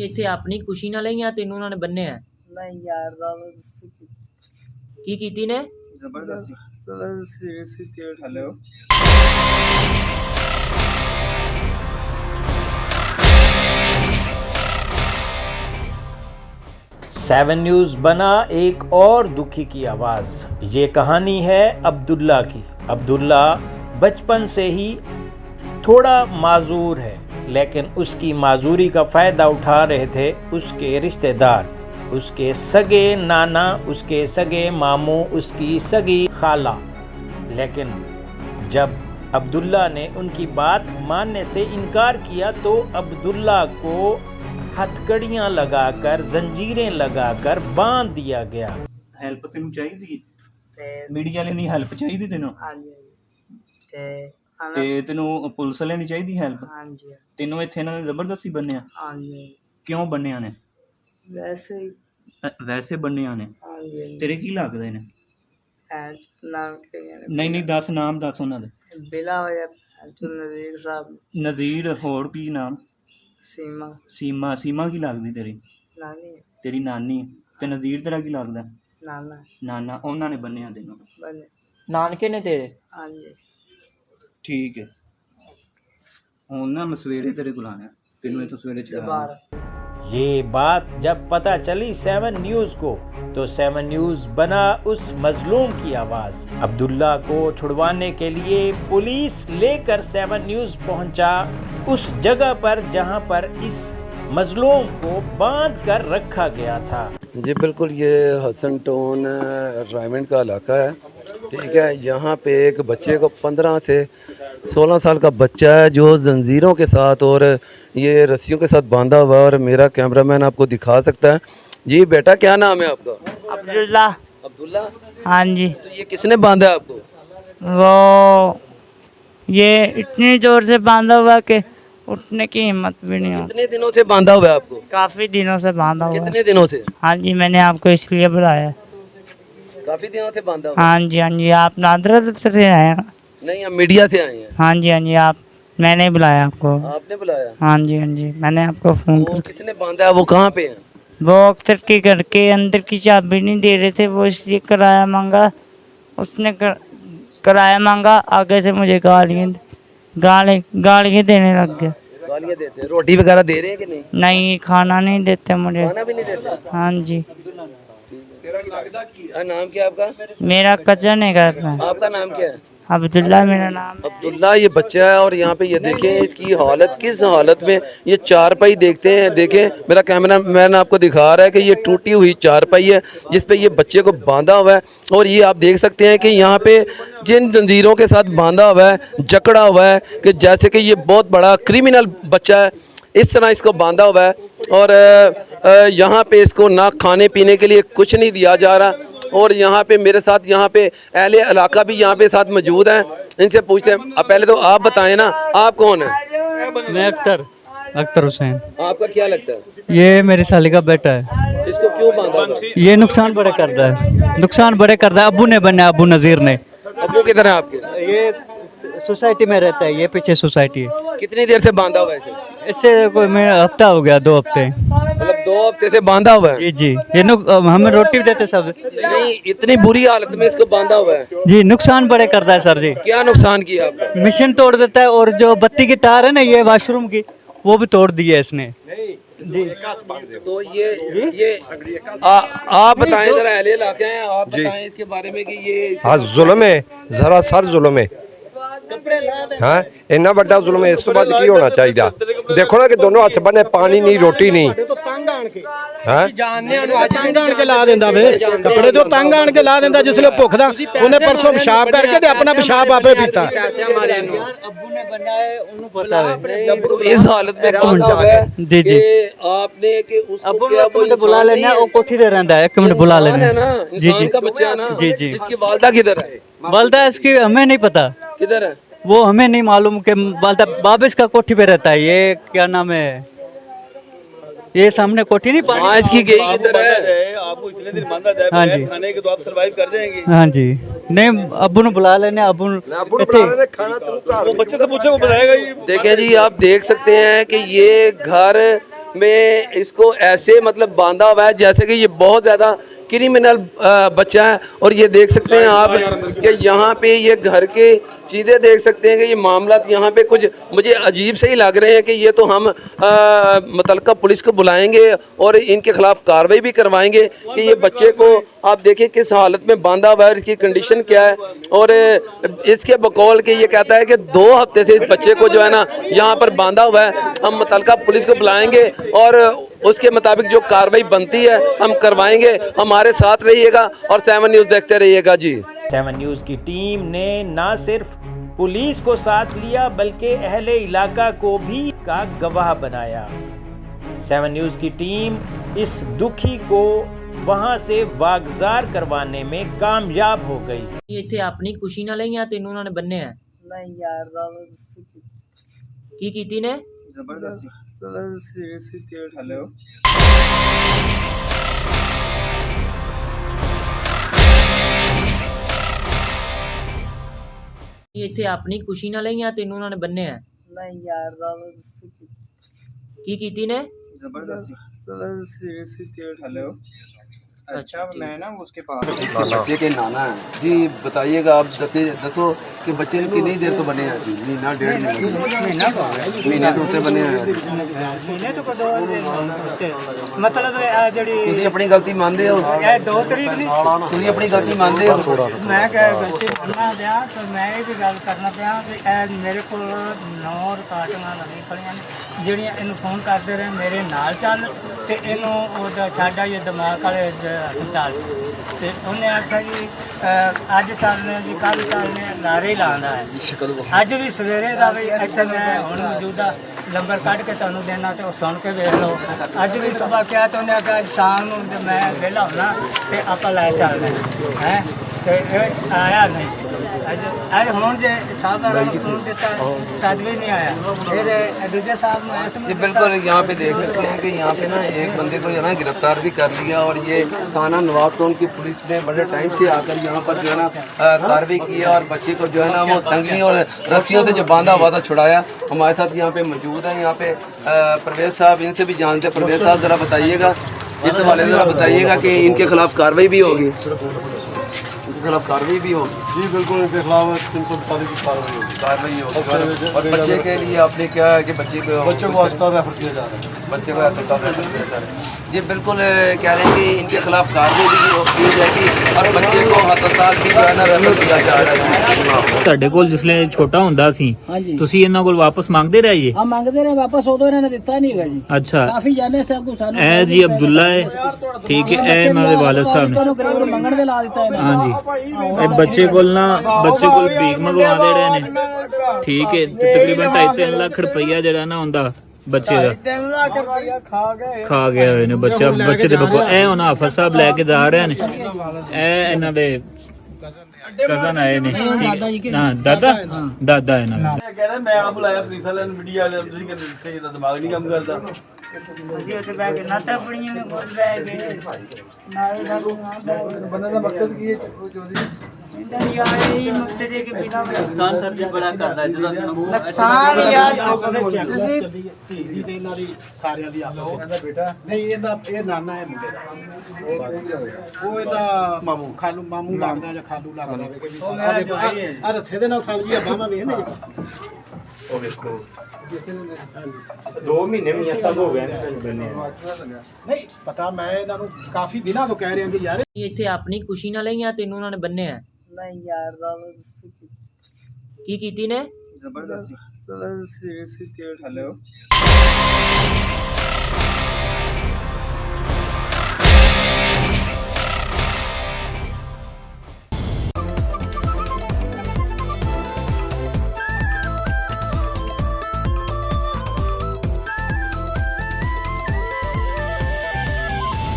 ਇੱਥੇ ਆਪਣੀ ਖੁਸ਼ੀ ਨਾਲ ਜਾਂ ਤੈਨੂੰ ਉਹਨਾਂ ਨੇ ਬੰਨਿਆ? ਨਹੀਂ ਯਾਰ ਜ਼ਬਰਦਸਤੀ ਕੀ ਕੀਤੀ ਨੇ? ਜ਼ਬਰਦਸਤੀ। हेलो सेवन न्यूज़ बना एक और दुखी की आवाज़। ये कहानी है अब्दुल्ला की। अब्दुल्ला बचपन से ही थोड़ा माजूर है, लेकिन उसकी माजूरी का फ़ायदा उठा रहे थे उसके रिश्तेदार, उसके सगे नाना, उसके सगे मामू, उसकी सगी खाला। लेकिन जब अब्दुल्ला ने उनकी बात मानने से इनकार किया तो अब्दुल्ला को हथकड़ियाँ लगाकर, जंजीरें लगाकर बांध दिया गया। हेल्प तेनू चाहिए? ਤੇ मीडिया वाले दी हेल्प चाहिए तेनू? ਹਾਂਜੀ ਤੇ ते तेनू पुलिस वाले नी चाहिए हेल्प? ਹਾਂਜੀ तेनू इत्थे इन्हां ने जबरदस्ती बन्निया? ਹਾਂਜੀ क्यों बन्निया ने? ਵੈਸੇ ਹੀ वैसे बन्निया ने? ਹਾਂਜੀ तेरे की लगदे ने? ਐਜ ਨਾਮ ਕੇ नहीं नहीं दस नाम दस उन्हां दे। ਬਿਲਾ ਵਜਾ ਅਬਦੁਲ ਨਜ਼ੀਰ ਸਾਹਿਬ नज़ीर होर की नाम? ਸੀਮਾ सीमा सीमा की लगदी तेरी? ਨਾਨੀ तेरी नानी। ते नज़ीर तेरा की लगदा? ਨਾਨਾ नाना। उन्हां ने बन्निया तेनू? ਬਣੇ ਨਾਨਕੇ ਨੇ ਤੇਰੇ? ਹਾਂਜੀ ठीक है हुण ना मैं सवेरे तेरे कोल आना, तेनू इत्थों सवेरे चला ਦੁਬਾਰਾ ये बात जब पता चली सेवन न्यूज़ को तो सेवन न्यूज़ बना उस मजलूम की आवाज़। अब्दुल्ला को छुड़वाने के लिए पुलिस लेकर सेवन न्यूज़ पहुंचा उस जगह पर जहां पर इस मजलूम को बांध कर रखा गया था। जी बिल्कुल, ये हसन टाउन रायमंड का इलाका है, ठीक है। यहाँ पे एक बच्चे को 15 से 16 साल का बच्चा है जो जंजीरों के साथ और ये रस्सियों के साथ बांधा हुआ है, और मेरा कैमरामैन आपको दिखा सकता है। जी बेटा, क्या नाम है आपका? अब्दुल्ला। अब्दुल्ला? हाँ जी। तो ये किसने बांधा है आपको? वो ये इतनी जोर से बांधा हुआ कि उठने की हिम्मत भी नहीं होती। कितने दिनों से बांधा हुआ है आपको? काफी दिनों से बांधा हुआ है। कितने दिनों से? हाँ जी, मैंने आपको इसलिए बुलाया। काफी दिनों से बांधा हुआ है। हाँ जी हाँ जी, आप नादरत से आए हैं? नहीं, हम मीडिया से आए हैं। हाँ जी हाँ जी, आप मैंने बुलाया आपको। आपने बुलाया? हाँ जी हाँ जी, मैंने आपको फोन वो कर। किसने बांधा है? वो कहाँ पे है? वो अक्सर के घर के अंदर की चाबी नहीं दे रहे थे, वो इसलिए किराया मांगा। उसने किराया मांगा, आगे से मुझे गालियाँ देने लग गया। गालियाँ देते हैं? रोटी वगैरह दे रहे हैं कि नहीं? नहीं, खाना नहीं देते मुझे। खाना भी नहीं देते? हाँ जी। नाम क्या है आपका? मेरा कजन है घर में। आपका नाम क्या है? अब्दुल्ला मेरा नाम है। अब्दुल्ला ये बच्चा है, और यहाँ पे ये देखें इसकी हालत, किस हालत में ये चारपाई देखते हैं। देखें, मेरा कैमरा मैन आपको दिखा रहा है कि ये टूटी हुई चारपाई है जिस पे ये बच्चे को बांधा हुआ है। और ये आप देख सकते हैं कि यहाँ पे जिन जंजीरों के साथ बांधा हुआ है, जकड़ा हुआ है, कि जैसे कि ये बहुत बड़ा क्रिमिनल बच्चा है, इस तरह इसको बांधा हुआ है। और यहाँ पे इसको ना खाने पीने के लिए कुछ नहीं दिया जा रहा। और यहाँ पे मेरे साथ यहाँ पे अहले इलाका भी यहाँ पे साथ मौजूद हैं, इनसे पूछते हैं। अब पहले तो आप बताएं ना, आप कौन है? मैं अख्तर हुसैन। आपका क्या लगता है? ये मेरी साली का बेटा है। इसको क्यों बांधा हुआ? ये नुकसान बड़े करता है, नुकसान बड़े करता है। अब्बू ने बना, अब्बू नज़ीर ने। अब्बू किधर है आपके? ये सोसाइटी में रहता है, ये पीछे सोसाइटी है। कितनी देर से बांधा हुआ है इसे? इससे कोई मेरा हफ्ता हो गया, 2 हफ्ते। मतलब 2 हफ्ते से बांधा हुआ है? जी जी, ये हमें रोटी भी देते सब। नहीं, इतनी बुरी हालत में इसको बांधा हुआ है? जी, नुकसान बड़े करता है सर जी। क्या नुकसान किया आपने? मशीन तोड़ देता है, और जो बत्ती की तार है ना, ये वॉशरूम की, वो भी तोड़ दी है इसने। जी। तो ये आप बताएं जरा, अहले इलाके हैं, आप बताएं इसके बारे में कि ये हाँ जुल्म है, जरा सर जुल्म है। हाँ, इन्ना बड़ा जुल्म है, इस तो बाद की होना चाहिए। देखो ना कि दोनों हथ बने, पानी नहीं, रोटी नहीं। हाँ? तंग आण के ला देंदा वे कपड़े तो तंग आण के ला देंदा, जिसले भुख दा उन्हें परसों पेशाब करके ते अपना पेशाब आपे पीता। अब्बू ने बनाया, उन्हें पता है। इस हालत में बांधा हुआ है जी जी। कि आपने कि उसको क्या अब्बू बुला लेना, वो कोठी दे रहता है, 1 मिनट बुला लेना है ना, जी इंसान जी का बच्चा है ना। जी जी। इसकी वालदा किधर है? वालदा इसकी हमें नहीं पता, किधर है वो हमें नहीं मालूम कि वालदा बाबिश का कोठी पे रहता है। ये क्या नाम है, ये सामने कोठी नहीं पानी। इसकी गई किधर है? आपको इतने दिन बांधा जाए, हाँ जी। खाने के तो आप सर्वाइव कर देंगे। हाँ जी, नहीं अब्बू ने बुला लेने, अब्बू वो बच्चे से पूछे, वो बताएगा। ये देखें जी, आप देख सकते हैं कि ये घर में इसको ऐसे मतलब बांधा हुआ है जैसे कि ये बहुत ज़्यादा क्रिमिनल बच्चा है। और ये देख सकते हैं आप कि यहाँ पे ये घर के चीज़ें देख सकते हैं कि ये मामला यहाँ पे कुछ मुझे अजीब से ही लग रहे हैं कि ये तो हम मुतल्लिका पुलिस को बुलाएंगे और इनके खिलाफ कार्रवाई भी करवाएंगे कि ये बच्चे को आप देखिए किस हालत में बांधा हुआ है, इसकी कंडीशन क्या है। और इसके बकौल के ये कहता है कि 2 हफ्ते से इस बच्चे को जो है ना यहाँ पर बांधा हुआ है, हम मुतल्लिका पुलिस को बुलाएंगे और उसके मुताबिक जो कार्रवाई बनती है हम करवाएंगे। हमारे साथ रहिएगा और 7 न्यूज़ देखते रहिएगा जी। 7 न्यूज़ की टीम ने न सिर्फ पुलिस को साथ लिया बल्कि अहले इलाका को भी का गवाह बनाया। 7 न्यूज़ की टीम इस दुखी को वहां से वागजार करवाने में कामयाब हो गई। ਇੱਥੇ ਆਪਣੀ ਖੁਸ਼ੀ ਨਾਲ ਹੀ ਆ ਤੈਨੂੰ ਉਹਨਾਂ ਨੇ ਬੰਨਿਆ ਹੈ? नहीं यार ਕੀ ਕੀਤੀ ਨੇ? हेलो ਇੱਥੇ ਆਪਣੀ ਖੁਸ਼ੀ ਨਾਲ ਹੀ ਆ ਤੈਨੂੰ ਉਹਨਾਂ ਨੇ ਬੰਨਿਆ ਹੈ? नहीं यार ਕੀ ਕੀਤੀ ਨੇ? हेलो अच्छा मैं ना उसके पास बच्चे के नाना है जी, बताइएगा आप दसो कि बच्चे ने कितनी देर तो बने हैं जी? महीना 1.5 महीने तो उत्ते बने हैं। मतलब जड़ी ਤੁਸੀਂ ਆਪਣੀ ਗਲਤੀ ਮੰਨਦੇ ਹੋ? 2 तरीक नहीं ਤੁਸੀਂ ਆਪਣੀ ਗਲਤੀ ਮੰਨਦੇ ਹੋ? मैं गलती करना पाया तो मैं ये गल करना पाया कि मेरे को 9 रिकार्डिंगां लगी खड़ियां ने ਜਿਹੜੀਆਂ ਇਹਨੂੰ ਫੋਨ ਕਰਦੇ ਰਹੇ ਮੇਰੇ ਨਾਲ ਚੱਲ ਤੇ ਇਹਨੂੰ ਉਹਦਾ ਛਾੜਾ ਇਹ ਦਿਮਾਗ ਵਾਲੇ ਹਸਪਤਾਲ ਤੇ ਉਹਨੇ ਆਖਿਆ ਜੀ ਅੱਜ ਚੱਲਨੇ ਜੀ ਕੱਲ ਚੱਲਨੇ ਨਾਰੇ ਲਾਉਂਦਾ ਹੈ। ਅੱਜ ਵੀ ਸਵੇਰੇ ਦਾ ਵੀ ਇੱਥੇ ਮੈਂ ਹੁਣ ਮੌਜੂਦਾ ਨੰਬਰ ਕੱਢ ਕੇ ਤੁਹਾਨੂੰ ਦੇਣਾ ਤੇ ਉਹ ਸੁਣ ਕੇ ਵੇਖ ਲਓ। ਅੱਜ ਵੀ ਸਵੇਰ ਕਿਹਾ ਤਾਂ ਉਹਨੇ ਆਖਿਆ ਸ਼ਾਮ ਨੂੰ ਜੇ ਮੈਂ ਵਿਹਲਾ ਹੋਣਾ ਤੇ ਆਪਾਂ ਲੈ ਚੱਲਦੇ ਹੈ ਤੇ ਇਹ ਆਇਆ ਨਹੀਂ। आज ਹੁਣ ਜੇ ਸਾਹਿਬ ਦਾ ਫੋਨ ਦਿੱਤਾ ਤਦ ਵੀ नहीं आया। फिर दूसरे साहब ने ऐसे जी बिल्कुल यहाँ पे देख सकते हैं कि यहाँ पे ना एक बंदे को जो है ना गिरफ्तार भी कर लिया और ये थाना नवाबतौन की पुलिस ने बड़े टाइम से आकर यहाँ पर जो है ना कार्रवाई की और बच्चे को जो है ना वो संगनी और रस्सियों से जो बांधा हुआ था छुड़ाया। हमारे साथ यहाँ पे मौजूद है यहाँ पे परवेज साहब, इनसे भी जानते हैं। परवेज साहब ज़रा बताइएगा इस हवाले से, ज़रा बताइएगा कि इनके खिलाफ कार्रवाई भी होगी? इनके खिलाफ कार्रवाई भी होगी? जी बिल्कुल, इनके खिलाफ 345 की कार्रवाई होगी। और बच्चे के लिए आपने क्या है कि बच्चे को अस्पताल रेफर किया जा रहा है। बच्चे को अस्पताल रेफर किया जा रहा है। ये बिल्कुल कह रहे हैं कि इनके खिलाफ कार्रवाई भी की जाएगी और बच्चे को अस्पताल भी जो है ना रेफर किया जा रहा है। ਤੁਹਾਡੇ ਕੋਲ ਜਿਸਲੇ ਛੋਟਾ ਹੁੰਦਾ ਸੀ ਤੁਸੀਂ ਇਹਨਾਂ ਕੋਲ ਵਾਪਸ ਮੰਗਦੇ ਰਹੇ ਜੀ? ਹਾਂ ਮੰਗਦੇ ਰਹੇ ਵਾਪਸ, ਉਦੋਂ ਇਹਨਾਂ ਨੇ ਦਿੱਤਾ ਨਹੀਂ ਹੈਗਾ ਜੀ। ਅੱਛਾ, ਕਾਫੀ ਜਾਣੇ ਸਾਨੂੰ ਇਹ ਜੀ ਅਬਦੁੱਲਾ ਹੈ, ਠੀਕ ਹੈ, ਇਹ ਇਹਨਾਂ ਦੇ ਵਾਲਿਦ ਸਾਹਿਬ ਨੇ। ਮੰਗਣ ਦੇ ਲਾ ਦਿੱਤਾ ਇਹਨਾਂ ਹਾਂਜੀ, ਇਹ ਬੱਚੇ ਕੋਲ ਭੀਖ ਮੰਗਵਾਉਂਦੇ ਰਹੇ ਨੇ, ਠੀਕ ਹੈ। ਤੇ ਤਕਰੀਬਨ 2.5-3 ਲੱਖ ਰੁਪਈਆ ਜਿਹੜਾ ਨਾ ਹੁੰਦਾ ਬੱਚੇ ਦਾ 3 ਲੱਖ ਰੁਪਈਆ ਖਾ ਗਏ ਹੋਏ ਨੇ ਬੱਚੇ ਦੇ ਬਕੋ। ਇਹ ਹੁਣ ਹਾਫਿਜ਼ ਸਾਹਿਬ ਲੈ ਕੇ ਜਾ ਰਹੇ ਨੇ, ਇਹ ਇਹਨਾਂ ਦੇ ਕਜ਼ਨ ਆਏ ਨੇ, ਨਾ ਦਾਦਾ ਇਹਨਾਂ ਦੇ। ਕਹਿੰਦਾ ਮੈਂ ਆਪ ਬੁਲਾਇਆ ਪੁਲਿਸ ਵਾਲਿਆਂ ਨੂੰ, ਮੀਡੀਆ ਵਾਲਿਆਂ ਨੂੰ, ਤੁਸੀਂ ਕਹਿੰਦੇ ਸਹੀ ਦਾ ਦਿਮਾਗ ਨਹੀਂ ਕੰਮ ਕਰਦਾ। ਅਸੀਂ ਉੱਥੇ ਬਹਿ ਕੇ ਨਾਟਾ ਪੜੀਆਂ ਨੇ, ਬੋਲ ਰਹੇ ਗਏ ਨਾਲੇ ਦਾ ਬੰਦੇ ਦਾ ਮਕਸਦ ਕੀ ਹੈ ਚੌਧਰੀ? ਇਹਨਾਂ ਦੀ ਆਈ ਮਕਸਦ ਹੈ ਕਿ ਬਿਨਾਂ ਨੁਕਸਾਨ ਸਰ ਜੀ ਬੜਾ ਕਰਦਾ ਜਦੋਂ ਨੁਕਸਾਨ ਯਾਰ ਤੁਸੀਂ ਧੀ ਦੀ ਤੇ ਇਹਨਾਂ ਦੀ ਸਾਰਿਆਂ ਦੀ ਆਪਸ ਵਿੱਚ। ਇਹਦਾ ਬੇਟਾ ਨਹੀਂ, ਇਹ ਨਾਨਾ ਹੈ ਮੁੰਡੇ ਦਾ, ਉਹ ਇਹਦਾ ਮਾਮੂ ਮਾਮੂ ਲੱਗਦਾ ਜਾਂ ਖਾਲੂ ਲੱਗਦਾ ਵੇ ਕਿ ਆ ਰੱਸੇ ਦੇ ਨਾਲ ਸਾਲ ਜੀ ਆ ਬਾਹਾਂ ਵੇਖ ਨੇ। ਉਹ ਵੇਖੋ 2 ਮਹੀਨੇ ਵੀ ਐਸਾ ਹੋ ਗਿਆ ਨਹੀਂ ਪਤਾ। ਮੈਂ ਇਹਨਾਂ ਨੂੰ ਕਾਫੀ ਦਿਨਾਂ ਤੋਂ ਕਹਿ ਰਿਹਾ ਕਿ ਯਾਰ ਇੱਥੇ ਆਪਣੀ ਖੁਸ਼ੀ ਨਾਲ ਹੀ ਆ ਤੈਨੂੰ ਉਹਨਾਂ ਨੇ ਬੰਨਿਆ ਹੈ? ਨਹੀਂ ਯਾਰ ਕੀ ਕੀਤੀ ਨੇ? जबरदस्ती हेलो